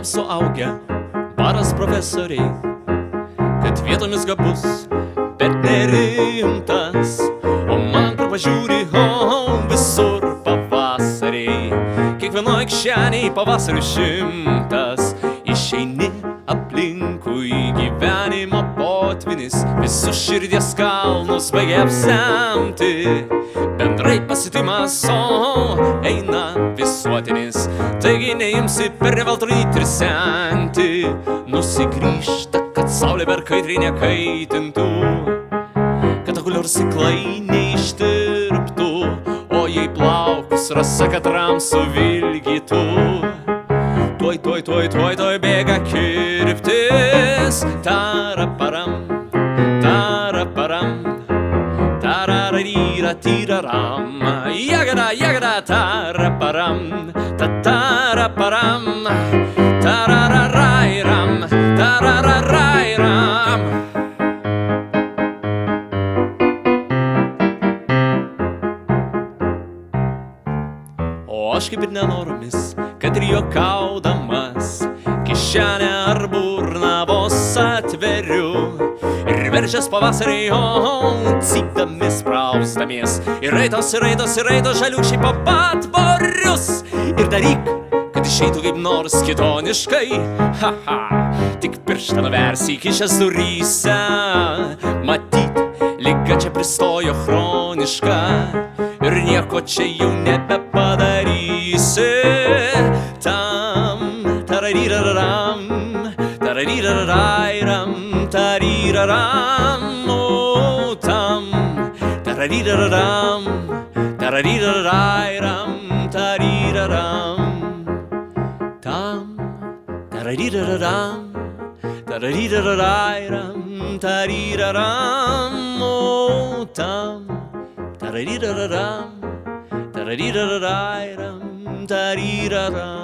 taip suaugę, baras profesoriai, kad vietomis gabus, bet nerimtas. O man kur pažiūri, visur pavasariai, kiekvienoj kišenėj pavasarių 100. Išeini aplinkui gyvenimo potvinis, visus širdies kalnus baigia apsemti. Bendrai pasitimas, eina visuotinis, taigi neimsi per veltrunyt ir senti. Nusigrįžta, kad saulė per kaitrai nekaitintų, kad agulior siklai neištirptų, o jei plaukus rasa katram suvilgytų. Tuoj bėga kirptis. Taraparam, taraparam, tarararyra tiraram, jagada taraparam, tataraparam, tarararairam, tarararairam. O aš kaip ir nenoromis, kad ir juokaudamas, kišenę ar burną vos atveriu. Ir veržias pavasariai, cypdami sprausdamies, ir raitos žaliučiai po patvorius. Ir daryk, kad išeitų kaip nors kitoniškai, tik pirštą nuversi įkišęs duryse. Matyt, liga čia pristojo chroniška, ir nieko čia jau nebepadarysi. Tarariraram, tarariraram, tariraram, o tam. Tarariraram, tarariraram, tariraram, tam. Tarariraram, tarariraram, tariraram, o tam. Tarariraram, tarariraram, tariraram.